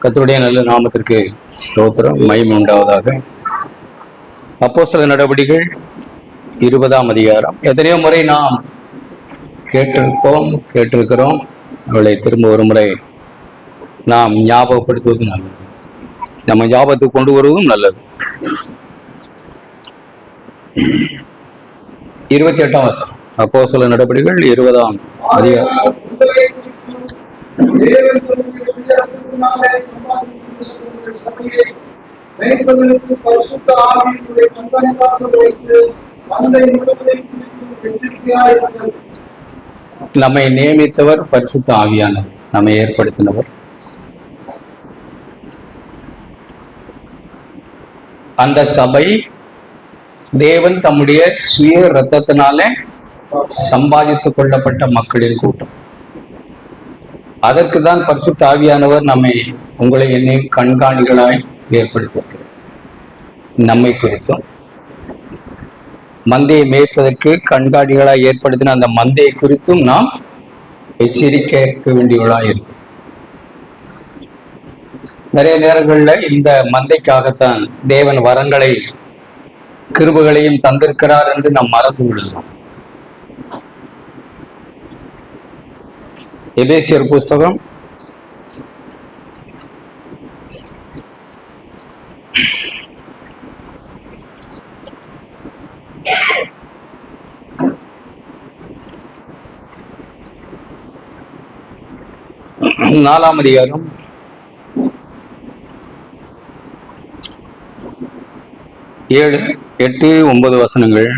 கர்த்தருடைய நல்ல நாமத்திற்கு ஸ்தோத்திரம், மகிமை உண்டாவதாக. அப்போஸ்தலர் நடவடிக்கைகள் 20ஆம் அதிகாரம். எத்தனையோ முறை நாம் கேட்டிருக்கிறோம். அவளை திரும்ப ஒரு முறை நாம் ஞாபகப்படுத்துவது நல்லது, நம்ம ஞாபகத்துக்கு கொண்டு வருவதும் நல்லது. 28ஆம் வசனம், அப்போஸ்தலர் நடவடிக்கைகள் 20ஆம் அதிகாரம். நம்மை நியமித்தவர் பரிசுத்த ஆவியானவர், நம்மை ஏற்படுத்தினவர். அந்த சபை தேவன் தம்முடைய சுய ரத்தத்தினால சம்பாதித்துக் கொள்ளப்பட்ட மக்களின் கூட்டம். அதற்கு தான் பரிசுத்த ஆவியானவர் உங்களை என்னை கண்காணிகளாய் ஏற்படுத்தியிருக்கிறார். நம்மை குறித்தும் மந்தையை மேய்ப்பதற்கு கண்காணிகளாய் ஏற்படுத்தின அந்த மந்தையை குறித்தும் நாம் எச்சரிக்க வேண்டியவர்களாய் இருக்கும். நிறைய நேரங்களில் இந்த மந்தைக்காகத்தான் தேவன் வரங்களை கிருபைகளையும் தந்திருக்கிறார் என்று நாம் மறந்து விடலாம். எபேசியர் புஸ்தகம் 4ஆம் அதிகாரம் 7, 8, 9 வசனங்கள்.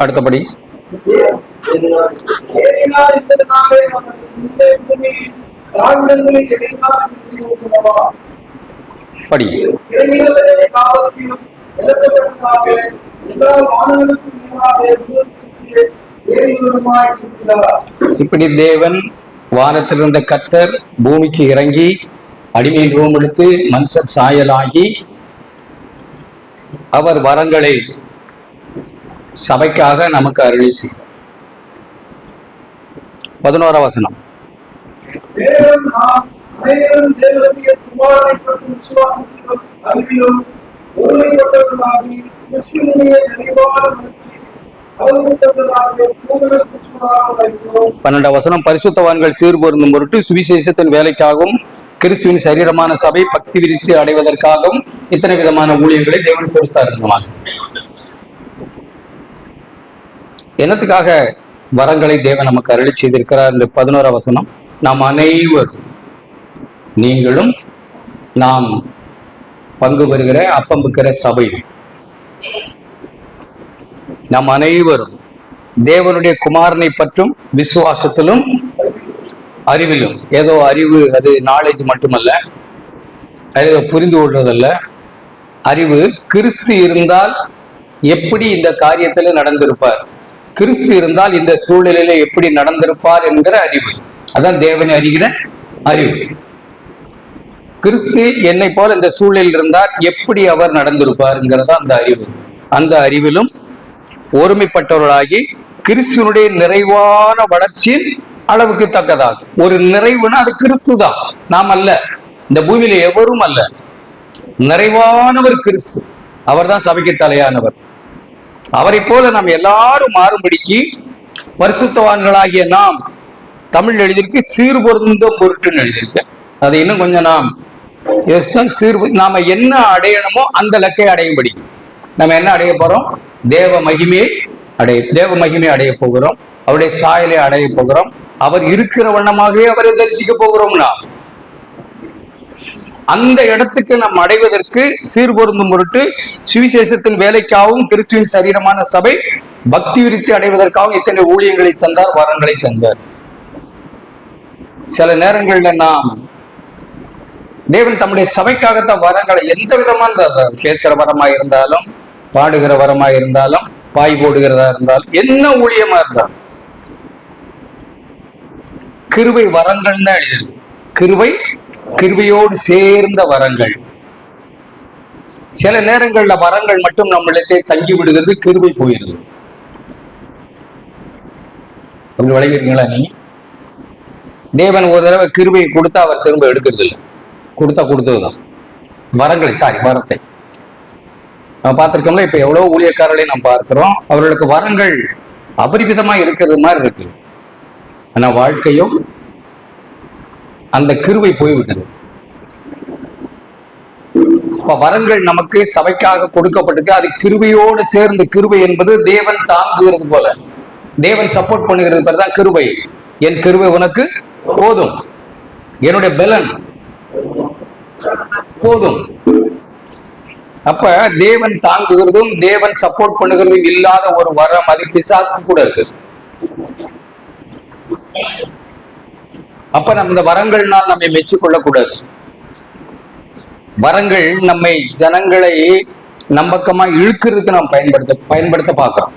அடுத்தபடி படி. இப்படி தேவன் வானத்திலிருந்த கர்த்தர் பூமிக்கு இறங்கி அடிமை ரூபம் எடுத்து மனுஷர் சாயலாகி அவர் வரங்களை சபைக்காக நமக்கு அருளி செய்தார். 11ஆம் வசனம். பன்னெண்டாம் வசனம். பரிசுத்தவான்கள் சீர்பொருந்தும் பொருட்டு சுவிசேஷத்தின் வேலைக்காகவும் கிறிஸ்துவின் சரீரமான சபை பக்தி விரித்து அடைவதற்காகவும் இத்தனை விதமான ஊழியர்களை தேவன் கொடுத்தார். என்னத்துக்காக வரங்களை தேவன் நமக்கு அருளி செய்திருக்கிறார்? இந்த 11ஆம் வசனம். நாம் அனைவரும், நீங்களும் நாம் பங்கு பெறுகிற அப்பம்புக்கிற சபை, நாம் அனைவரும் தேவனுடைய குமாரனை பற்றும் விசுவாசத்திலும் அறிவிலும், ஏதோ அறிவு அது நாலேஜ் மட்டுமல்ல, அறிவை புரிந்து கொள்றதல்ல, அறிவு கிறிஸ்து இருந்தால் எப்படி இந்த காரியத்துல நடந்திருப்பார், கிறிஸ்து இருந்தால் இந்த சூழ்நிலையில எப்படி நடந்திருப்பார் என்கிற அறிவு. அதான் தேவனை அறிகிற அறிவு. கிறிஸ்து என்னை போல இந்த சூழ்நிலையில் இருந்தால் எப்படி அவர் நடந்திருப்பாருங்கிறதா அந்த அறிவு. அந்த அறிவிலும் ஒருமைப்பட்டவர்களாகி கிறிஸ்துவனுடைய நிறைவான வளர்ச்சியின் அளவுக்கு தக்கதாக. ஒரு நிறைவுனா அது கிறிஸ்து தான், நாம் அல்ல, இந்த பூமியில எவரும் அல்ல. நிறைவானவர் கிறிஸ்து, அவர் தான் சபைக்கு தலையானவர். அவரை போல நாம் எல்லாரும் மாறும்படிக்கு பரிசுத்தவான்களாகிய நாம், தமிழ் எழுதியிருக்கு சீர்பொருந்த பொருட்டுன்னு எழுதியிருக்கு. அதை இன்னும் கொஞ்சம் நாம் நாம என்ன அடையணுமோ அந்த லக்கை அடையும்படி நம்ம என்ன அடைய போறோம்? தேவ மகிமையை அடைய போகிறோம். அவருடைய சாயலை அடைய போகிறோம். அவர் இருக்கிற வண்ணமாகவே அவரை தரிசிக்க போகிறோம். நாம் அந்த இடத்துக்கு நாம் அடைவதற்கு சீர்பொருந்தும் பொருட்டு சுவிசேஷத்தின் வேலைக்காகவும் கிறிஸ்துவின் சரீரமான சபை பக்தி விருத்தி அடைவதற்காகவும் இத்தனை ஊழியங்களை தந்தார், வரங்களை தந்தார். சில நேரங்களில் நாம் தேவன் தம்முடைய சபைக்காகத்தான் வரங்களை, எந்த விதமான பேசுகிற வரமாக இருந்தாலும், பாடுகிற வரமாக இருந்தாலும், பாய் போடுகிறதா இருந்தாலும், என்ன ஊழியமா இருந்தாலும் கிருபை வரங்கள் தான் எழுதிருக்கு. கிருபை கிருபையோடு சேர்ந்த வரங்கள். சில நேரங்கள்ல வரங்கள் மட்டும் நம்மளுக்கு தங்கி விடுகிறது, கிருபை போயிடுது. அப்படி விளைவிக்கிறீங்களா நீங்க? தேவன் ஒரு தடவை கிருபையை கொடுத்தா அவர் திரும்ப எடுக்கிறது இல்லை. கொடுத்ததுதான் வரங்களை, வரத்தை நம்ம பார்த்திருக்கோம்ல. இப்ப எவ்வளவு ஊழியக்காரர்களை நாம் பார்க்கிறோம், அவர்களுக்கு வரங்கள் அபரிமிதமா இருக்கிறது மாதிரி இருக்கு. ஆனா வாழ்க்கையும் அந்த கிருபை போய்விட்டது. வரங்கள் நமக்கு சபைக்காக கொடுக்கப்பட்டிருக்கு. அது கிருபையோடு சேர்ந்து, கிருபை என்பது தேவன் தாங்குகிறது போல, தேவன் சப்போர்ட் பண்ணுகிறது பேர் தான் கிருபை. என் கிருபை உனக்கு போதும், என்னுடைய பலன் போதும். அப்ப தேவன் தாங்குகிறதும் தேவன் சப்போர்ட் பண்ணுகிறதும் இல்லாத ஒரு வரம் அது பிசாசு கூட இருக்கு. அப்ப நம்ம இந்த வரங்கள்னால் நம்மை மெச்சிக்கொள்ளக் கூடாது. வரங்கள் நம்மை ஜனங்களை நம்பக்கமா இழுக்கிறதுக்கு நாம் பயன்படுத்த பார்க்கிறோம்.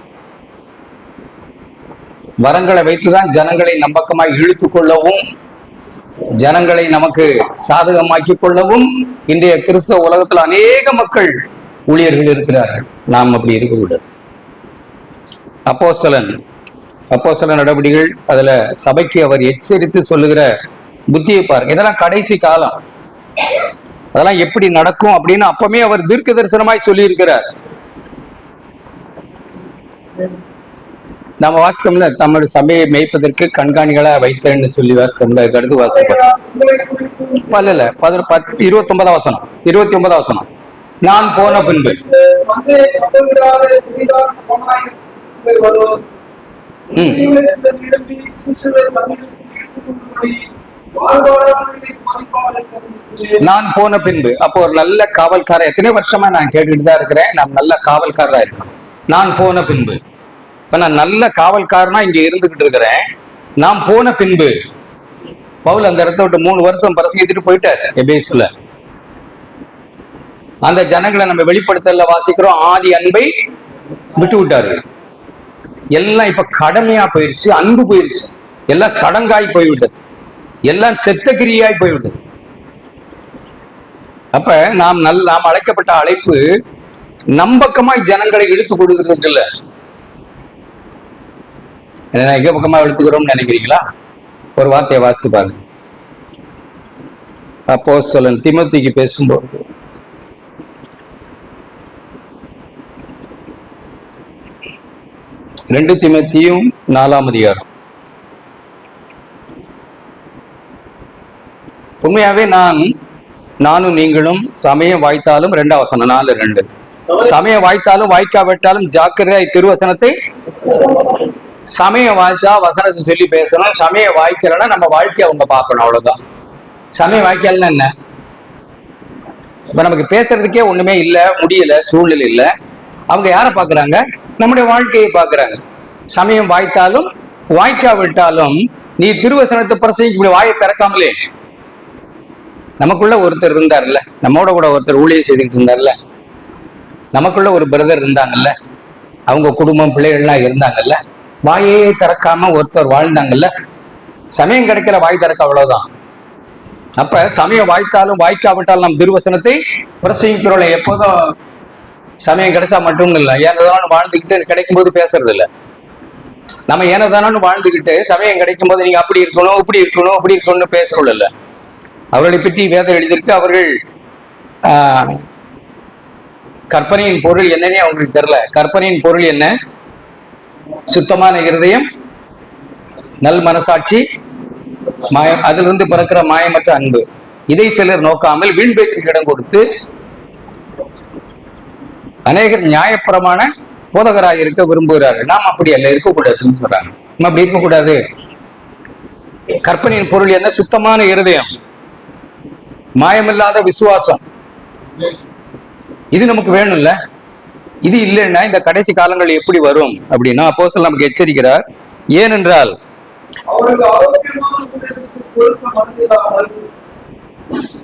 வரங்களை வைத்துதான் ஜனங்களை நம்பக்கமாய் இழுத்து கொள்ளவும், ஜனங்களை நமக்கு சாதகமாக்கி கொள்ளவும் இன்றைய கிறிஸ்தவ உலகத்தில் அநேக மக்கள் ஊழியர்கள் இருக்கிறார்கள். நாம் அப்படி இருக்கக்கூடாது. அப்போஸ்தலர் நடவடிக்கைகள் அதுல சபைக்கு அவர் எச்சரித்து சொல்லுகிற புத்தியை பாருங்க. இதெல்லாம் கடைசி காலம், அதெல்லாம் எப்படி நடக்கும் அப்படின்னு அப்பமே அவர் தீர்க்க தரிசனமாய் சொல்லி இருக்கிறார். நம்ம வாசித்தோம்ல, தமிழ் சபையை மேய்ப்பதற்கு கண்காணிகளா வைத்தேன்னு சொல்லி வாசித்தோம்ல. கருது வாசிப்போம். 29 வசனம், 29 வசனம். நான் போன பின்பு நான் போன பின்பு, அப்போ ஒரு நல்ல காவல்காரர், எத்தனை வருஷமா நான் கேட்டுட்டு தான் இருக்கிறேன், நான் நல்ல காவல்காரரா இருக்கணும். நான் போன பின்பு, இப்ப நான் நல்ல காவல்காரனா இங்க இருந்துகிட்டு இருக்கிறேன். நான் போன பின்பு, பவுல் அந்த இடத்த விட்டு 3 வருஷம் பிரசங்கிட்டு போயிட்டார் எபேசுல. அந்த ஜனங்களை நம்ம வெளிப்படுத்தல வாசிக்கிறோம், ஆதி அன்பை விட்டு விட்டாரு. எல்லாம் இப்ப கடமையா போயிடுச்சு, அன்பு போயிடுச்சு, எல்லாம் சடங்காய் போய்விட்டது, எல்லாம் செத்தகிரியாய் போய்விட்டது. அப்ப நாம் அழைக்கப்பட்ட அழைப்பு நம்பக்கமாய் ஜனங்களை இழுத்து கொடுக்கிறது இல்ல. எங்க பக்கமா எடுத்துக்கிறோம்னு நினைக்கிறீங்களா? ஒரு வார்த்தையை வாசித்து பாருங்க. அப்போஸ்தலன் தீமோத்தேயுக்கு பேசும்போது, ரெண்டு தீமோத்தேயு 4ஆம் அதிகாரம். உண்மையாவே நானும் நீங்களும் சமயம் வாய்த்தாலும், 2ஆம் வசனம் 4:2, சமயம் வாய்த்தாலும் வாய்க்காவிட்டாலும் ஜாக்கிரதையாய் திருவசனத்தை, சமயம் வாய்ச்சா வசனத்தை சொல்லி பேசணும், சமயம் வாய்க்கலன்னா நம்ம வாழ்க்கையை அவங்க பார்க்கணும், அவ்வளவுதான். சமயம் வாய்க்கலன்னா என்ன? இப்ப நமக்கு பேசுறதுக்கே ஒண்ணுமே இல்ல, முடியல, சூழ்நிலை இல்ல, அவங்க யாரை பாக்குறாங்க? நம்முடைய வாழ்க்கையை பாக்குறாங்க. சமயம் வாய்த்தாலும் வாய்க்காவிட்டாலும் நீ திருவசனத்தை பிரசங்கி வாயை திறக்காமலே. நமக்குள்ள ஒருத்தர் இருந்தார்ல, நம்மோட கூட ஒருத்தர் ஊழியர் செய்துட்டு இருந்தார்ல, நமக்குள்ள ஒரு பிரதர் இருந்தாங்கல்ல, அவங்க குடும்பம் பிள்ளைகள்லாம் இருந்தாங்கல்ல, வாயே திறக்காம ஒருத்தர் வாழ்ந்தாங்கல்ல. சமயம் கிடைக்கிற வாய் திறக்க, அவ்வளவுதான். அப்ப சமயம் வாய்த்தாலும் வாய்க்காவிட்டாலும் நம் திருவசனத்தை பிரசங்கிக்கிறோம். எப்போதும் சமயம் கிடைச்சா மட்டும் இல்லை, ஏனதானு வாழ்ந்துக்கிட்டு கிடைக்கும் போது பேசுறது இல்லை. நம்ம ஏனதானு வாழ்ந்துக்கிட்டு சமயம் கிடைக்கும் போது நீங்க அப்படி இருக்கணும், இப்படி இருக்கணும், அப்படி இருக்கணும்னு பேசுறோம் இல்ல. அவர்களை பற்றி வேதம் எழுதியிருக்கு. அவர்கள் கற்பனையின் பொருள் என்னன்னே அவங்களுக்கு தெரியல. கற்பனையின் பொருள் என்ன? சுத்தமான இருதயம், நல் மனசாட்சி, மாயம், அதிலிருந்து பிறக்கிற மாயமற்ற அன்பு. இதை சிலர் நோக்காமல் வீண் பேச்சுக்கு இடம் கொடுத்து அநேகர் நியாயப்பிரமான போதகராக இருக்க விரும்புகிறார்கள். நாம் அப்படி அல்ல, இருக்கக்கூடாதுன்னு சொல்றாங்க. நம்ம அப்படி இருக்கக்கூடாது. கற்பனையின் பொருள் என்ன? சுத்தமான இருதயம், மாயமில்லாத விசுவாசம். இது நமக்கு வேணும்ல. இது இல்லைன்னா இந்த கடைசி காலங்கள் எப்படி வரும் அப்படின்னா அப்போஸ்தலர் நமக்கு எச்சரிக்கிறார். ஏனென்றால்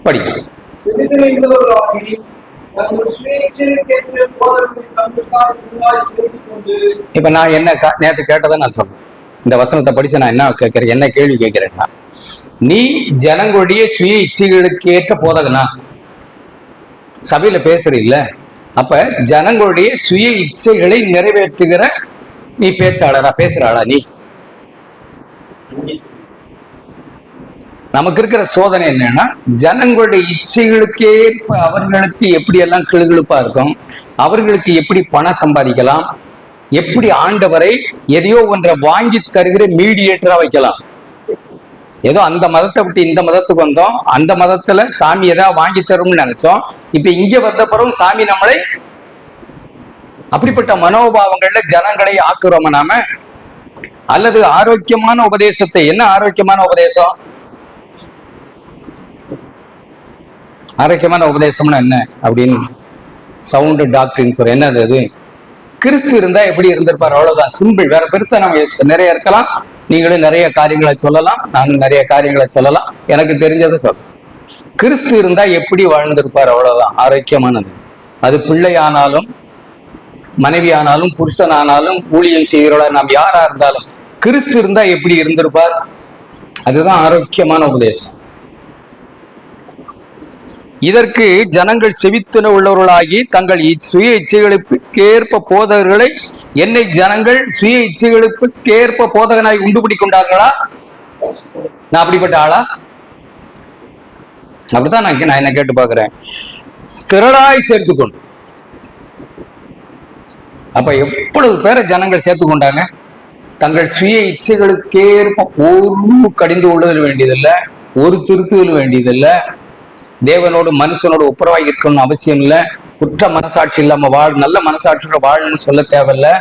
படிக்க இப்ப நான் என்ன நேற்று கேட்டதை நான் சொல்றேன். இந்த வசனத்தை படிச்சு நான் என்ன கேட்கிறேன், என்ன கேள்வி கேட்கிறேன்னா, நீ ஜனங்களுடைய சுய இச்சைகளுக்கு ஏற்ற போதகனா? சபையில பேசுறீல்ல, அப்ப ஜனங்களுடைய சுய இச்சைகளை நிறைவேற்றுகிற நீ பேசுறாளா நீ? நமக்கு இருக்கிற சோதனை என்னன்னா, ஜனங்களுடைய இச்சைகளுக்கு ஏற்ப அவர்களுக்கு எப்படி எல்லாம் கிளுகிழுப்பா இருக்கும், அவர்களுக்கு எப்படி பணம் சம்பாதிக்கலாம், எப்படி ஆண்டவரை எதையோ ஒன்றை வாங்கி தருகிற மீடியேட்டரா வைக்கலாம். ஏதோ அந்த மதத்தை விட்டு இந்த மதத்துக்கு வந்தோம், அந்த மதத்துல சாமி ஏதாவது வாங்கி தரும்னு நினைச்சோம், இப்ப இங்க வந்த பிறகு சாமி நம்மளை அப்படிப்பட்ட மனோபாவங்கள்ல ஜனங்களை ஆக்குறோம் நாம. அல்லது ஆரோக்கியமான உபதேசத்தை, என்ன ஆரோக்கியமான உபதேசம்? ஆரோக்கியமான உபதேசம்னா என்ன அப்படின்னு சவுண்ட் டாக்டரின் சொல்ற, என்னது அது? கிறிஸ்து இருந்தா எப்படி இருந்திருப்பார், அவ்வளவுதான், சிம்பிள். வேற பெருசா நம்ம நிறைய இருக்கலாம், நீங்களும் நிறைய காரியங்களை சொல்லலாம், நானும் நிறைய காரியங்களை சொல்லலாம், எனக்கு தெரிஞ்சதை சொல்ல. கிறிஸ்து இருந்தா எப்படி வாழ்ந்திருப்பார், அவ்வளவுதான் ஆரோக்கியமானது. அது பிள்ளையானாலும் மனைவி ஆனாலும் புருஷன் ஆனாலும் ஊழியம் செய்கிறவளா நாம் யாரா இருந்தாலும் கிறிஸ்து இருந்தா எப்படி இருந்திருப்பார், அதுதான் ஆரோக்கியமான உபதேசம். இதற்கு ஜனங்கள் செவித்துண உள்ளவர்களாகி தங்கள் சுய இச்சைகளுக்கு ஏற்ப போதகர்களை, என்னை ஜனங்கள் சுய இச்சைகளுக்கு ஏற்ப போதகனாய் உண்டுபிடி கொண்டார்களா? நான் அப்படிப்பட்ட ஆளா? அப்படித்தான் நான் என்ன கேட்டு பாக்குறேன். திரளாய் சேர்த்து கொண்டு, அப்ப எவ்வளவு பேரை ஜனங்கள் சேர்த்து கொண்டாங்க? தங்கள் சுய இச்சைகளுக்கேற்ப ஒரு கடிந்து கொள்ளுதல் வேண்டியதில்லை, ஒரு திருத்துதல் வேண்டியதில்லை, தேவனோடு மனுஷனோடு ஒப்புரவாக இருக்கணும்னு அவசியம் இல்லை, குற்ற மனசாட்சி இல்லாம நல்ல மனசாட்சியோட வாழணும்னு சொல்ல தேவையில்லை,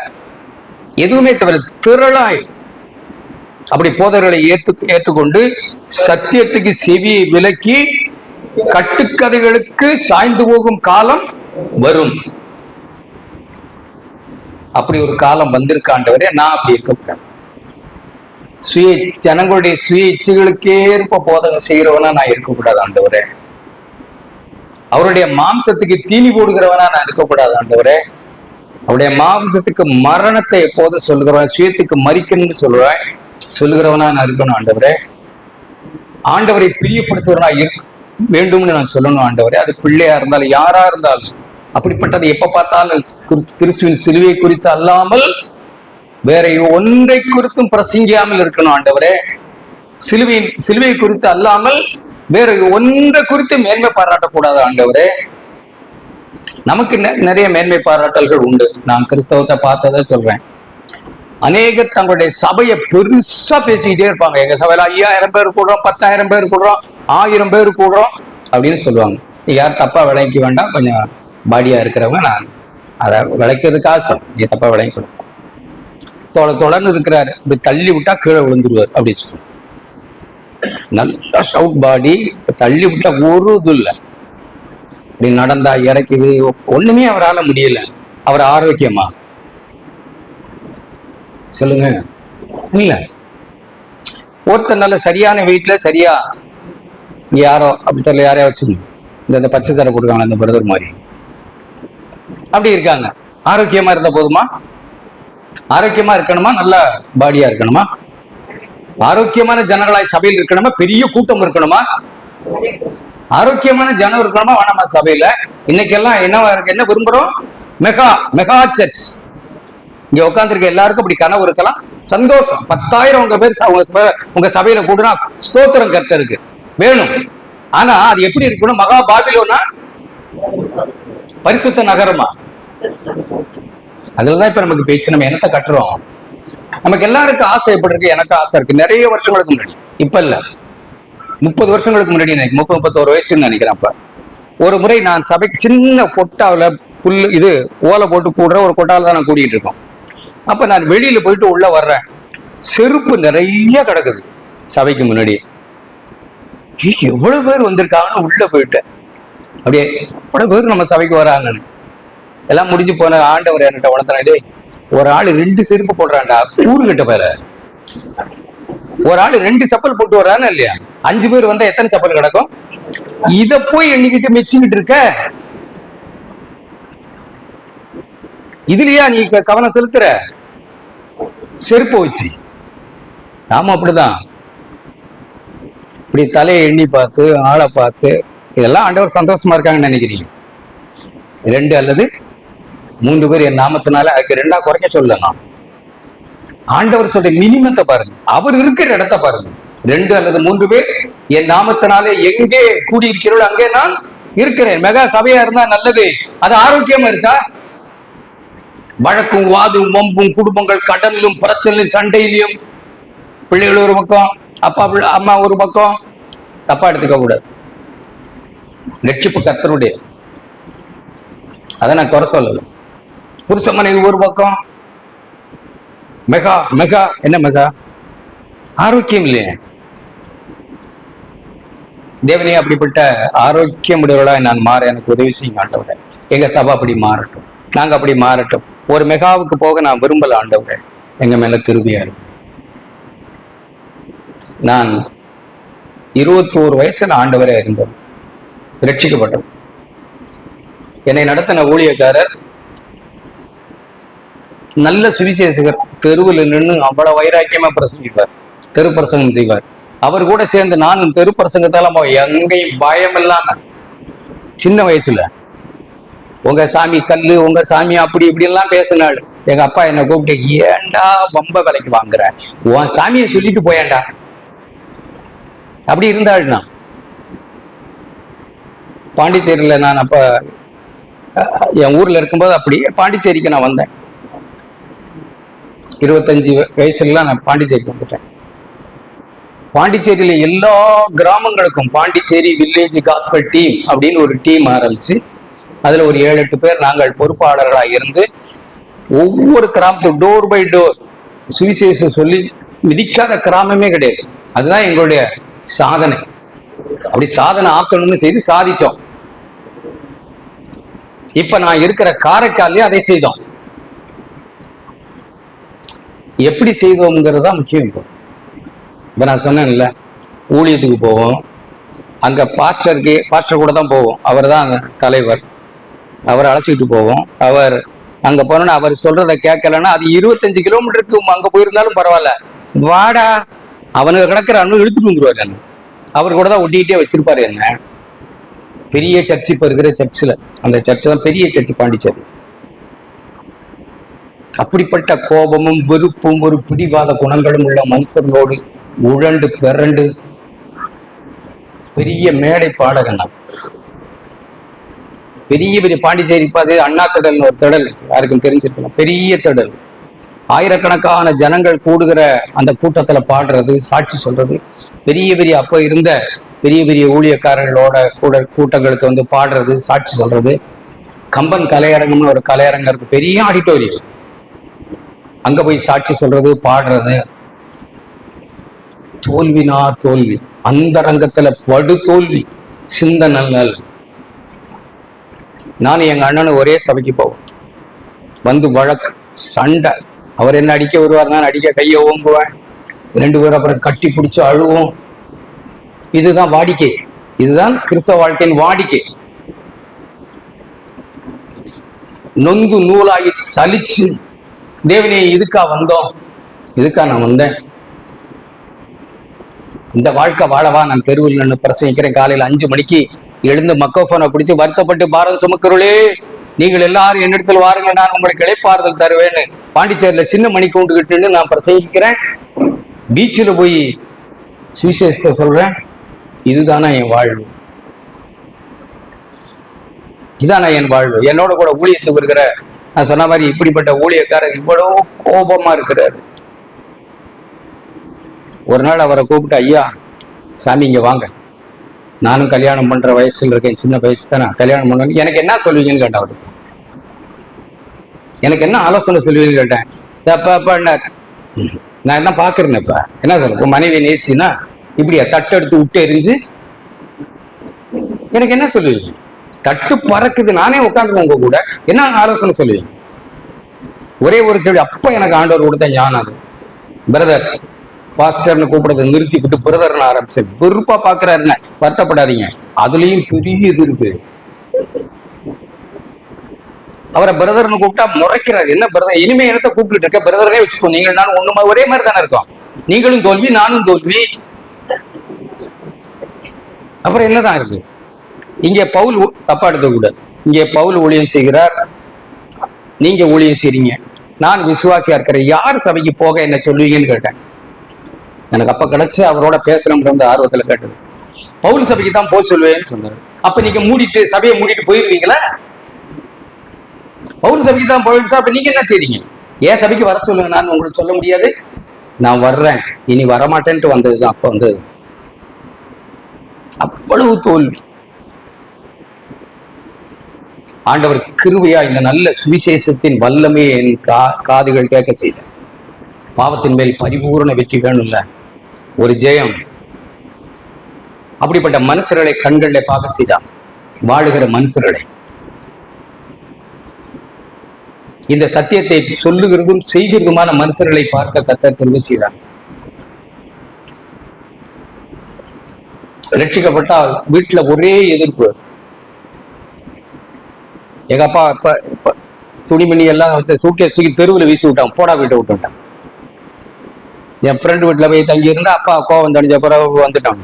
எதுவுமே தவிர திரளாய் அப்படி போதர்களை ஏற்றுக்கொண்டு சத்தியத்துக்கு செவியை விலக்கி கட்டுக்கதைகளுக்கு சாய்ந்து போகும் காலம் வரும். அப்படி ஒரு காலம் வந்திருக்காண்டவரே, நான் அப்படி இருக்கக்கூடாது. ஜனங்களுடைய சுய இச்சைகளுக்கேற்ப போதகம் செய்கிறவனா நான் இருக்கக்கூடாது ஆண்டவரே. அவருடைய மாம்சத்துக்கு தீனி போடுகிறவனா நான் இருக்கக்கூடாது ஆண்டவரே. அவருடைய மாம்சத்துக்கு மரணத்தை எப்போது சொல்லுகிறவன், சுயத்துக்கு மறிக்கணும்னு சொல்லுகிறவனா நான் இருக்கணும் ஆண்டவரே. ஆண்டவரை பிரியப்படுத்துவனா வேண்டும்னு நான் சொல்லணும் ஆண்டவரே. அது பிள்ளையா இருந்தாலும் யாரா இருந்தாலும் அப்படிப்பட்டது எப்ப பார்த்தாலும் கிறிஸ்துவின் சிலுவை குறித்து அல்லாமல் வேற ஒன்றை குறித்தும் பிரசங்கியாமல் இருக்கணும் ஆண்டவரே. சிலுவை குறித்து அல்லாமல் வேற ஒன்றை குறித்து மேன்மை பாராட்டக்கூடாது ஆண்டவரே. நமக்கு நிறைய மேன்மை பாராட்டல்கள் உண்டு. நான் கிறிஸ்தவத்தை பார்த்ததை சொல்றேன். அநேகர் தங்களுடைய சபையை பெருசா பேசிக்கிட்டே இருப்பாங்க. எங்க சபையில 5000 பேர் கூடுறோம், 10,000 பேர் கூடுறோம், 1000 பேர் கூடுறோம் அப்படின்னு சொல்லுவாங்க. யார் தப்பா விளைக்க வேண்டாம், கொஞ்சம் பாடியா இருக்கிறவங்க நான் அதை விளைக்கிறதுக்காக சொல்றேன். நீ தப்பா விளைக்கணும். தொடர்ந்து இருக்கிறாரு, இப்படி தள்ளி விட்டா கீழே விழுந்துருவார் அப்படின்னு சொல்லுவாங்க. நல்ல ஸ்டவுட் பாடி, தள்ளி விட்டா ஒரு இது இல்லை, இப்படி நடந்தா இறக்குது, ஒண்ணுமே அவரால் முடியல. அவர் ஆரோக்கியமா சொல்லுங்க? இல்ல. ஒருத்தர் நல்ல சரியான வீட்டுல சரியா யாரோ அப்படி தெரியல, யாரையா வச்சு இந்த பச்சை சாரை கொடுக்காங்க, இந்த பிரதர் மாதிரி அப்படி இருக்காங்க. ஆரோக்கியமா இருந்த போதுமா? ஆரோக்கியமா இருக்கணுமா? நல்ல பாடியா இருக்கணுமா? ஆரோக்கியமான ஜனங்களாய் சபையில் இருக்கணுமா? பெரிய கூட்டம் இருக்கணுமா? ஆரோக்கியமான ஜனம் இருக்கணுமா வேணாமா சபையில? இன்னைக்கெல்லாம் என்ன விரும்புறோம்? Mega search. இங்க உட்காந்துருக்க எல்லாருக்கும் அப்படி கனவு இருக்கலாம், சந்தோஷம். 10,000 உங்க பேர் உங்க சபையில கூடுனா ஸ்தோத்திரம் கர்த்தருக்கு வேணும். ஆனா அது எப்படி இருக்கணும்? மகா பாபிலோனா பரிசுத்த நகரமா? அதுலதான் இப்ப நமக்கு பேச்சு. நம்ம என்னத்தை கட்டுறோம்? நமக்கு எல்லாருக்கும் ஆசை எப்படி இருக்கு? எனக்கு ஆசை இருக்கு. நிறைய வருஷங்களுக்கு முன்னாடி, இப்ப இல்ல, 30 வருஷங்களுக்கு முன்னாடி, 31 வயசுன்னு நினைக்கிறேன். அப்ப ஒரு முறை நான் சபைக்கு சின்ன கொட்டாவில புல்லு இது ஓலை போட்டு கூடுற ஒரு கொட்டாவில தான் நான் கூடிட்டு இருக்கோம். அப்ப நான் வெளியில போயிட்டு உள்ள வர்றேன், செருப்பு நிறைய கிடக்குது சபைக்கு முன்னாடி. எவ்வளவு பேர் வந்திருக்காங்கன்னு உள்ள போயிட்டேன். அப்படியே எவ்வளவு பேர் நம்ம சபைக்கு வராங்கன்னு. எல்லாம் முடிஞ்சு போன ஆண்டவர் என்கிட்ட உணர்த்தினாடே, ஒரு ஆளு 2 செருப்பு போடுறான்டா, கூறுகிட்ட பேர. ஒரு ஆளு 2 செப்பல் போட்டு வர்றான்னு இல்லையா? 5 பேர் வந்தா எத்தனை செப்பல் கிடக்கும்? இத போய் எண்ணிக்கிட்டு மெச்சிக்கிட்டு இருக்க, இதுலயா நீ கவனம் செலுத்துற? செருப்பு வச்சு. நாம அப்படிதான் இப்படி தலையை எண்ணி பார்த்து ஆளை பார்த்து இதெல்லாம் ஆண்டவர் சந்தோஷமா இருக்காங்கன்னு நினைக்கிறீங்க? 2 அல்லது 3 பேர் என் நாமத்தினால, அதுக்கு 2ஆ குறைக்க சொல்லலாம். ஆண்டவர் சொல்ற மினிமத்தை பாருங்க, அவர் இருக்கிற இடத்த பாருங்க. 2 அல்லது 3 பேர் என் நாமத்தினாலே எங்கே கூடியிருக்கிறோம் அங்கே நான் இருக்கிறேன். மெகா சபையா இருந்தா நல்லது. அது ஆரோக்கியமா இருக்கா? வழக்கும் வாதும் வம்பும் குடும்பங்கள் கடலிலும் பிரச்சனையும் சண்டையிலையும், பிள்ளைகள் ஒரு பக்கம், அப்பா அம்மா ஒரு பக்கம், தப்பா எடுத்துக்க கூடாது. ரட்சிப்பு கர்த்தருடைய, அதை நான் குறை சொல்லல. புருஷ மனைவி ஒரு பக்கம், மெகா மெகா என்ன மெகா ஆரோக்கியம் இல்லையே. தேவனே அப்படிப்பட்ட ஆரோக்கியம் உடையவர்களாய் நான் மாற எனக்கு உதவி செய்யுங்க ஆண்டவரே. எங்க சபை அப்படி மாறட்டும், நாங்க அப்படி மாறட்டும். ஒரு மெகாவுக்கு போக நான் விரும்பல ஆண்டவரே, எங்க மேல கிருபையா இருக்கு. நான் 21 வயசுல ஆண்டவரே இருந்தேன், ரட்சிக்கப்பட்டது. என்னை நடத்தின ஊழியக்காரர் நல்ல சுவிசேஷகர், தெருவில் நின்று அவ்வளவு வைராக்கியமா பிரசங்கிப்பார், தெரு பிரசங்கம் செய்வார். அவர் கூட சேர்ந்து நானும் தெரு பிரசங்கத்தால எங்கேயும் பயம் இல்லாம, சின்ன வயசுல உங்க சாமி கல்லு, உங்க சாமி அப்படி இப்படி எல்லாம் பேசினாள். எங்க அப்பா என்னை கூப்பிட்டு, ஏண்டா ரொம்ப விலைக்கு வாங்குற, உன் சாமியை சொல்லிட்டு போயேண்டா, அப்படி இருந்தாள்னா. பாண்டிச்சேரியில நான் அப்ப என் ஊர்ல இருக்கும்போது அப்படி பாண்டிச்சேரிக்கு நான் வந்தேன். 25 வயசுலாம் நான் பாண்டிச்சேரிக்கு வந்துட்டேன். பாண்டிச்சேரியில எல்லா கிராமங்களுக்கும் பாண்டிச்சேரி வில்லேஜ் காஸ்பல் டீம் அப்படின்னு ஒரு டீம் ஆரம்பிச்சு, அதுல ஒரு 7-8 பேர் நாங்கள் பொறுப்பாளர்களாக இருந்து, ஒவ்வொரு கிராமத்தும் டோர் பை டோர் சுவிசேஷம் சொல்லி மிதிக்காத கிராமமே கிடையாது. அதுதான் எங்களுடைய சாதனை. அப்படி சாதனை ஆக்கணும்னு செய்து சாதிச்சோம். இப்ப நான் இருக்கிற காரைக்காலே அதை செய்தோம். எப்படி செய்தோம்ங்கிறது தான் முக்கியம். இப்ப நான் சொன்னேன்ல, ஊழியத்துக்கு போவோம், அங்க பாஸ்டர் கூட தான் போவோம், அவர் தான் தலைவர், அவரை அழைச்சிக்கிட்டு போவோம். அவர் அங்க போனோன்னா அவர் சொல்றதை கேட்கலன்னா, அது 25 கிலோமீட்டருக்கு அங்க போயிருந்தாலும் பரவாயில்ல, வாடா, அவனுக்கு கிடக்கிற அண்ணு இழுத்துட்டு வந்துருவாரு. என்ன அவர் கூட தான் ஒட்டிக்கிட்டே வச்சிருப்பாரு. என்ன பெரிய சர்ச்சு, இப்ப இருக்கிற சர்ச்சில், அந்த சர்ச்சு தான் பெரிய சர்ச்சு பாண்டிச்சேரி. அப்படிப்பட்ட கோபமும் வெறுப்பும் ஒரு பிடிவாத குணங்களும் உள்ள மனுஷர்களோடு உழண்டு பிறண்டு பெரிய மேடை பாடகன். பெரிய பெரிய பாண்டிச்சேரி பாது அண்ணா திடல் ஒரு திடல், யாருக்கும் தெரிஞ்சிருக்கலாம், பெரிய திடல். ஆயிரக்கணக்கான ஜனங்கள் கூடுகிற அந்த கூட்டத்துல பாடுறது, சாட்சி சொல்றது, பெரிய பெரிய அப்ப இருந்த பெரிய பெரிய ஊழியக்காரர்களோட கூட்டங்களுக்கு வந்து பாடுறது, சாட்சி சொல்றது. கம்பன் கலையரங்கம்னு ஒரு கலையரங்கம் இருக்கு, பெரிய ஆடிட்டோரியம், அங்க போய் சாட்சி சொல்றது, பாடுறது. தோல்வினா தோல்வி, அந்த ரங்கத்துல படு தோல்வி, சிந்தனல். நானும் எங்க அண்ணனும் ஒரே சபைக்கு போவோம், வந்து வழக்கு சண்டை. அவர் என்ன அடிக்க வருவார், நான் அடிக்க கையை ஓங்குவேன், 2 பேரும் அப்புறம் கட்டி பிடிச்சு அழுவோம். இதுதான் வாடிக்கை, இதுதான் கிறிஸ்தவ வாழ்க்கையின் வாடிக்கை. நொந்து நூலாகி சலிச்சு, தேவனே இதுக்கா வந்தோம், இதுக்கா நான் வந்தேன், இந்த வாழ்க்கை வாழவா நான் தெருவில் நின்று பிரசங்கிக்கிறேன். காலையில் 5 மணிக்கு எழுந்து மக்கோஃபோனை பிடிச்சு, வருத்தப்பட்டு பாரத சுமக்கிறோளே, நீங்கள் எல்லாரும் என்னிடத்தில் வாருங்கள், நான் உங்களுக்கு இளைப்பாறுதல் தருவேன்னு பாண்டிச்சேரியில சின்ன மணி கூண்டுகிட்டு நான் பிரசங்கிக்கிறேன். பீச்சில் போய் சுவிசேஷத்தை சொல்றேன். இதுதானா என் வாழ்வு, இதானா என் வாழ்வு. என்னோட கூட ஊழியத்துக்கு இருக்கிற, நான் சொன்ன மாதிரி இப்படிப்பட்ட ஊழியக்காரர் இவ்வளோ கோபமா இருக்கிறாரு. ஒரு நாள் அவரை கூப்பிட்டு, ஐயா சாமி இங்க வாங்க, நானும் கல்யாணம் பண்ற வயசுல இருக்கேன், சின்ன வயசு தானே, கல்யாணம் பண்ண எனக்கு என்ன சொல்லுவீங்கன்னு கேட்டேன். அவருக்கு எனக்கு என்ன ஆலோசனை சொல்லுவீங்கன்னு கேட்டேன். நான் என்ன பாக்குறேன், இப்ப என்ன சொல்ல, மனைவி நேசினா இப்படியா தட்டெடுத்து விட்டு எரிஞ்சு எனக்கு என்ன சொல்லுவீங்க? தட்டு பறக்குது, நானே உட்காந்துருக்கேன் உங்க கூட, என்ன ஆலோசனை சொல்லுவீங்க? ஒரே ஒரு கேள்வி. அப்ப எனக்கு ஆண்டவர் கொடுத்த ஞானம் அது. பிரதர் பாஸ்டர்னு கூப்பிடுறதை நிறுத்திக்கிட்டு பிரதர்னு ஆரம்பிச்சு, வெறுப்பா பாக்குறாருன்னு வருத்தப்படாதீங்க, அதுலயும் பெரிய இது இருக்கு. அவரை பிரதர்னு கூப்பிட்டா முறைக்கிறாரு. என்ன பிரதர், இனிமே என்னத்தை கூப்பிட்டு இருக்க, பிரதரே வச்சுக்கோ, நீங்கள் நானும் ஒண்ணுமா ஒரே மாதிரி தானே இருக்கோம், நீங்களும் தோல்வி நானும் தோல்வி. அப்புறம் என்னதான் இருக்கு? இங்கே பவுல் தப்பா எடுக்கக்கூடாது. இங்கே பவுல் ஊழியம் செய்கிறார், நீங்க ஊழியம் செய்றீங்க, நான் விசுவாசியா இருக்கிறேன், யார் சபைக்கு போக என்ன சொல்லுவீங்கன்னு கேட்டேன். எனக்கு அப்ப கிடைச்சு அவரோட பேசணும்ன்ற ஆர்வத்துல கேட்டது. பவுல் சபைக்கு தான் போக சொல்லுவேன்னு சொன்னாரு. அப்ப நீங்க மூடிட்டு சபையை மூடிட்டு போயிருவீங்களா? பவுல் சபைக்கு தான் போயிடுச்சா, அப்ப நீங்க என்ன செய்றீங்க? ஏன் சபைக்கு வர சொல்லுங்க, நான் உங்களுக்கு சொல்ல முடியாது, நான் வர்றேன், இனி வரமாட்டேன்ட்டு வந்ததுதான். அப்ப வந்தது அவ்வளவு தோல்வி. ஆண்டவர் கிருபையா இந்த நல்ல சுவிசேஷத்தின் வல்லமே என் காதுகள் கேட்க செய்த. பாவத்தின் மேல் பரிபூர்ண வெற்றி வேணும்ல, ஒரு ஜெயம். அப்படிப்பட்ட மனுஷர்களை கண்களை பார்க்க செய்தான். வாழுகிற மனுஷர்களை, இந்த சத்தியத்தை சொல்லுகிறதும் செய்கிறதுமான மனுஷர்களை பார்க்க கர்த்தர் தெரிவு செய்தார். ரட்சிக்கப்பட்டால் வீட்டுல ஒரே எதிர்ப்பு. எங்க அப்பா இப்ப துணிமணி எல்லாம் சூட்கேஸ் தூக்கி தெருவில் வீசி விட்டான், போடா வீட்டை விட்டுட்டான். என் ஃப்ரெண்டு வீட்டுல போய் தங்கி இருந்தா அப்பா கோவம் தணிஞ்ச பிறகு வந்துட்டான்.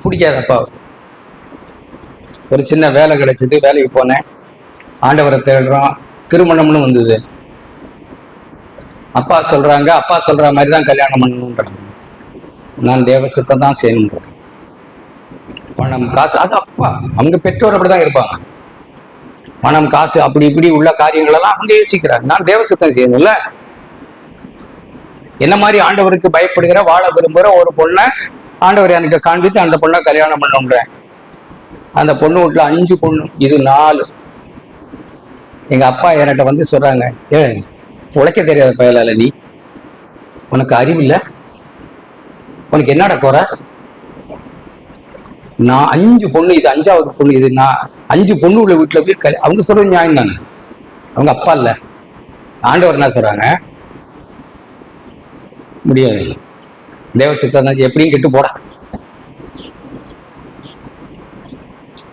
பிடிக்காது அப்பா. ஒரு சின்ன வேலை கிடைச்சது, வேலைக்கு போனேன், ஆண்டவரை தேடுறோம், திருமணம்னு வந்தது. அப்பா சொல்றாங்க, அப்பா சொல்ற மாதிரி தான் கல்யாணம் பண்ணணுன்றாங்க. நான் தேவசத்தை தான் செய்யணும். பணம் காசு அது அப்பா, அவங்க பெற்றோர் அப்படிதான் இருப்பாங்க. பணம் காசு அப்படி இப்படி உள்ள காரியங்கள் எல்லாம் அவங்க யோசிக்கிறாங்க. நான் தேவசத்தம் செய்யணும்ல. என்ன மாதிரி ஆண்டவருக்கு பயப்படுகிற வாழ விரும்புகிற ஒரு பொண்ணை ஆண்டவர் எனக்கு காண்பித்து அந்த பொண்ணை கல்யாணம் பண்ணுன்றேன். அந்த பொண்ணு வீட்டுல 5 பொண்ணு, இது 4. எங்க அப்பா என்கிட்ட வந்து சொல்றாங்க, உழைக்க தெரியாத பயலால நீ, உனக்கு அறிவு இல்லை, உனக்கு என்னடா குறை? நான் 5 பொண்ணு, இது 5வது பொண்ணு, இது நான் 5 பொண்ணு உள்ள வீட்டுல போய் அவங்க சொல்றது நியாயம் தானே, அவங்க அப்பா இல்ல. ஆண்டவர் என்ன சொல்றாங்க, முடியாது, தேவசித்தம் எப்படியும் கெட்டு போட.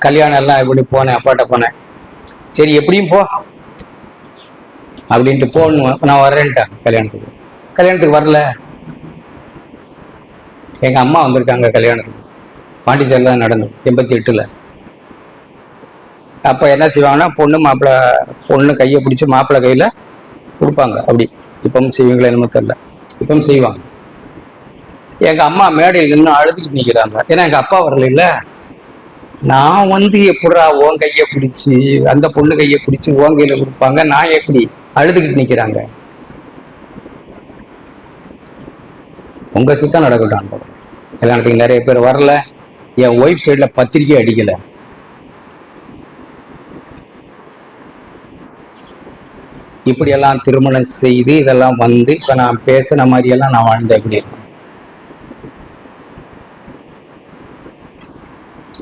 கல்யாணம் எல்லாம் எப்படி போனேன், அப்பாட்ட போனேன், சரி எப்படியும் போ அப்படின்ட்டு போகணும், நான் வர்றேன்ட்டேன். கல்யாணத்துக்கு வரல. எங்க அம்மா வந்திருக்காங்க கல்யாணத்துக்கு, பாண்டிச்சேரியில் தான் நடந்தது 88. அப்போ என்ன செய்வாங்கன்னா, பொண்ணு கையை பிடிச்சி மாப்பிள்ளை கையில் கொடுப்பாங்க. அப்படி இப்பவும் செய்வீங்களா என்னமோ தெரியல, இப்பவும் செய்வாங்க. எங்கள் அம்மா மேடையில் நின்று அழுதுகிட்டு நிற்கிறாங்க. ஏன்னா எங்கள் அப்பா வரல இல்லை. நான் வந்து எப்படா உன் கையை பிடிச்சி அந்த பொண்ணு கையை பிடிச்சி உன் கையில் கொடுப்பாங்க, நான் எப்படி அழுதுகிட்டு நிற்கிறாங்க. உங்க சுத்தம் நடக்கட்டும். கல்யாணத்துக்கு நிறைய பேர் வரல, என் ஒய்ஃப் சைட்ல பத்திரிக்கை அடிக்கல. இப்படியெல்லாம் திருமணம் செய்து இதெல்லாம் வந்து இப்ப நான் பேசின மாதிரி எல்லாம் நான் வாழ்ந்த எப்படி இருக்கும்.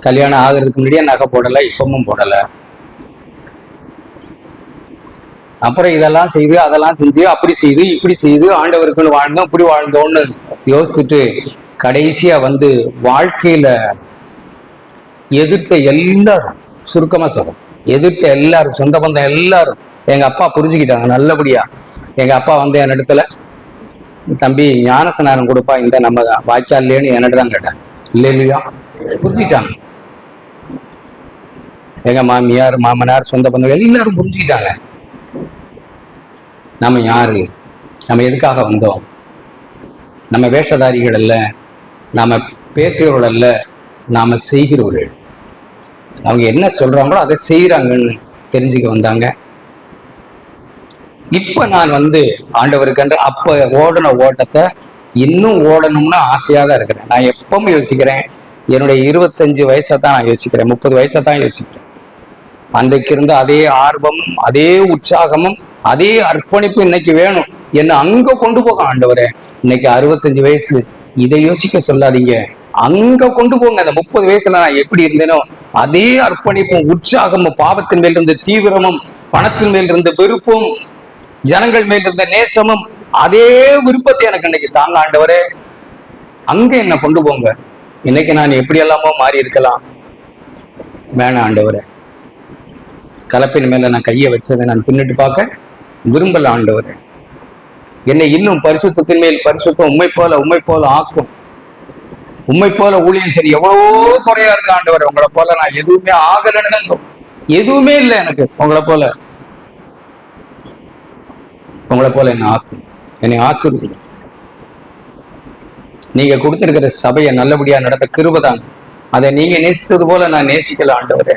கல்யாணம் ஆகுறதுக்கு முன்னாடியே நகை போடலை, இப்பவும் போடலை. அப்புறம் இதெல்லாம் செய்து அதெல்லாம் செஞ்சு அப்படி செய்து இப்படி செய்து ஆண்டவருக்குன்னு வாழ்ந்தோம், இப்படி வாழ்ந்தோம்னு யோசிச்சுட்டு கடைசியா வந்து வாழ்க்கையில எதிர்த்த எல்லாரும், சுருக்கமா சொல்றோம், எதிர்த்த எல்லாரும், சொந்த பந்தம் எல்லாரும் எங்க அப்பா புரிஞ்சுக்கிட்டாங்க நல்லபடியா. எங்க அப்பா வந்து என் இடத்துல, தம்பி ஞானஸ்நானம் கொடுப்பா, இந்த நம்ம வாய்க்கா இல்லையேன்னு என்னட்டு தான் கேட்டாங்க. இல்லையா புரிஞ்சுக்கிட்டாங்க. எங்க மாமியார் மாமனார் சொந்த பந்தங்கள் எல்லாரும் புரிஞ்சுக்கிட்டாங்க. நம்ம யாரு, நம்ம எதுக்காக வந்தோம், நம்ம வேஷதாரிகள் அல்ல, நாம பேசுகிறவர்கள் அல்ல, நாம செய்கிறவர்கள். அவங்க என்ன சொல்றாங்களோ அதை செய்யறாங்கன்னு தெரிஞ்சுக்க வந்தாங்க. இப்ப நான் வந்து ஆண்டவருக்கென்று அப்ப ஓடின ஓட்டத்தை இன்னும் ஓடணும்னு ஆசையா தான் இருக்கிறேன். நான் எப்பவும் யோசிக்கிறேன், என்னுடைய 25 வயசை தான் நான் யோசிக்கிறேன், 30 வயசை தான் யோசிக்கிறேன். அன்றைக்கு இருந்த அதே ஆர்வமும் அதே உற்சாகமும் அதே அர்ப்பணிப்பு இன்னைக்கு வேணும். என்ன அங்க கொண்டு போக ஆண்டவரே, இன்னைக்கு 65 வயசு, இதை யோசிக்க சொல்லாதீங்க, அங்க கொண்டு போங்க. அந்த 30 வயசுல நான் எப்படி இருந்தேனோ அதே அர்ப்பணிப்பும் உற்சாகமும், பாவத்தின் மேல் இருந்த தீவிரமும், பணத்தின் மேல் இருந்த வெறுப்பும், ஜனங்கள் மேல் இருந்த நேசமும், அதே விருப்பத்தை எனக்கு இன்னைக்கு தாங்க ஆண்டவரே, அங்க என்ன கொண்டு போங்க. இன்னைக்கு நான் எப்படி எல்லாமோ மாறி இருக்கலாம், வேணாம் ஆண்டவரே. கலப்பின் மேல நான் கையை வச்சதை நான் பின்னிட்டு பார்க்க விரும்பல ஆண்டவரே. என்னை இன்னும் பரிசுத்தத்தின் மேல் பரிசுத்தம் உண்மை போல ஆக்கும். உண்மை போல ஊழியம் சரி எவ்வளவோ குறையா இருக்கு ஆண்டவர். உங்களை போல நான் எதுவுமே ஆகலன்னு, எதுவுமே இல்லை எனக்கு. உங்களை போல என்ன ஆக்கும், என்னை ஆசீர்வதிங்க. நீங்க கொடுத்திருக்கிற சபையை நல்லபடியா நடத்த கிருபைதான். அதை நீங்க நேசித்தது போல நான் நேசிக்கல ஆண்டவரே.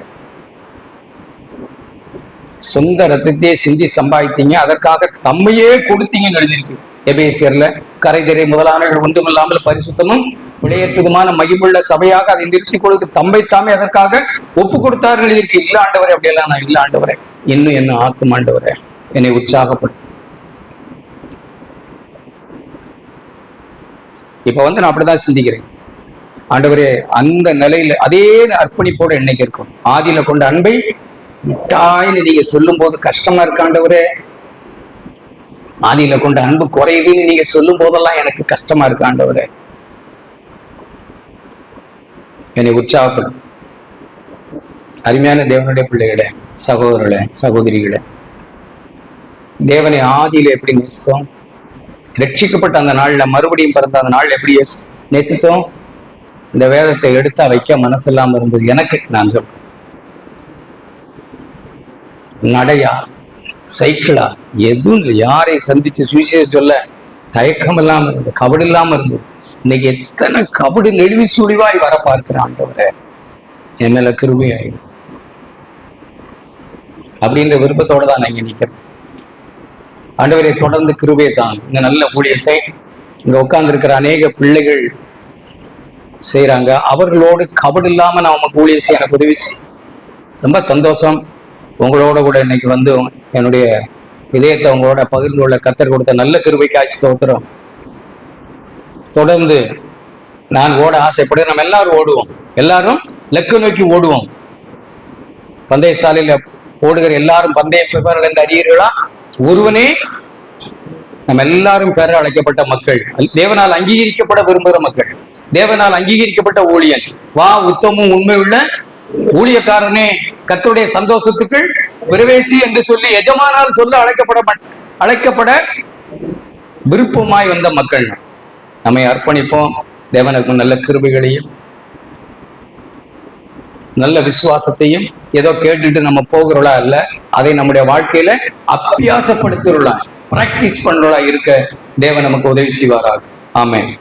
சொந்த ரத்தத்தையே சிந்தி சம்பாதித்தீங்க, அதற்காக தம்மையே கொடுத்தீங்கன்னு எழுதியிருக்கு எபேசியர்ல. கரைதிரை முதலானவர்கள் ஒன்றுமில்லாமல் பரிசுத்தமும் விளையேற்றதுமான மகிமுள்ள சபையாக அதை நிறுத்திக் கொள்வது தம்மை தாமே அதற்காக ஒப்பு கொடுத்தார்கள் எழுதியிருக்கு. இல்ல ஆண்டவரே, அப்படியெல்லாம் நான் இல்ல ஆண்டவரே, இன்னும் என்ன ஆக்கும் ஆண்டவரே, என்னை உற்சாகப்படுத்து. இப்ப நான் அப்படிதான் சிந்திக்கிறேன். ஆண்டவரே, அந்த நிலையில அதே அர்ப்பணிப்போடு என்னைக்கு இருக்கும். ஆதியில கொண்ட அன்பை விட்டாய்னு நீங்க சொல்லும் போது கஷ்டமா இருக்கு ஆண்டவரே. ஆதியில கொண்ட அன்பு குறையுதுன்னு நீங்க சொல்லும் போதெல்லாம் எனக்கு கஷ்டமா இருக்கு ஆண்டவரே. என்னை உற்சாகப்படுத்து. அருமையான தேவனுடைய பிள்ளைகளே, சகோதரர்களே, சகோதரிகளே, தேவனை ஆதியில எப்படி நேசித்தோம், ரட்சிக்கப்பட்ட அந்த நாள்ல, மறுபடியும் பிறந்த அந்த நாள் எப்படி நேசித்தோம். இந்த வேதத்தை எடுத்தா வைக்க மனசு இல்லாம இருந்தது எனக்கு. நான் சொல்றேன், நடையா சைக்கிளா எதுவும் இல்லை. யாரை சந்திச்சு சுவிசேஷம் சொல்ல தயக்கம் இல்லாம இருந்தது, கபடு இல்லாம இருந்தது. இன்னைக்கு எத்தனை கபடு நெடுவி சுழிவாய் வர பார்க்கிறான் ஆண்டவரே. என் மேல கிருபை ஆயிடும் அப்படின்ற விருப்பத்தோட தான் நான் இங்க நிக்கிறேன். ஆண்டவரை தொடர்ந்து கிருபை தான். இந்த நல்ல ஊழியத்தை இங்க உட்கார்ந்து இருக்கிற அநேக பிள்ளைகள் செய்யறாங்க. அவர்களோடு கபடு இல்லாம நான் உங்க ஊழியம் செய்ய எனக்கு உதவி. ரொம்ப சந்தோஷம். உங்களோட கூட இன்னைக்கு என்னுடைய இதயத்தை உங்களோட பகிர்ந்து கொள்ள கர்த்தர் கொடுத்த நல்ல கிருபைக்காட்சி ஸ்தோத்திரம். தொடர்ந்து நான் ஓட ஆசைப்படுறேன். நம்ம எல்லாரும் ஓடுவோம், எல்லாரும் லெக்கு நோக்கி ஓடுவோம். பந்தய சாலையில ஓடுகிற எல்லாரும் பந்தய பெறுவார்கள் என்று அறியீர்களா? ஒருவனே நம்ம எல்லாரும் பெற அழைக்கப்பட்ட மக்கள், தேவனால் அங்கீகரிக்கப்பட விரும்புகிற மக்கள், தேவனால் அங்கீகரிக்கப்பட்ட ஊழியன். வா உத்தமும் உண்மை உள்ள ஊழியக்காரனே, கர்த்தருடைய சந்தோஷத்துக்குள் பிரவேசி என்று சொல்லி எஜமானால் சொல்ல அழைக்கப்பட விருப்பமாய் வந்த மக்கள். நம்மை அர்ப்பணிப்போம். தேவனுக்கு நல்ல கிருபைகளையும் நல்ல விசுவாசத்தையும் ஏதோ கேட்டுட்டு நம்ம போகிறோளா இல்ல, அதை நம்முடைய வாழ்க்கையில அபியாசப்படுத்துறோளா, பிராக்டிஸ் பண்றோளா இருக்க தேவன் நமக்கு உதவி செய்வாராக. ஆமென்.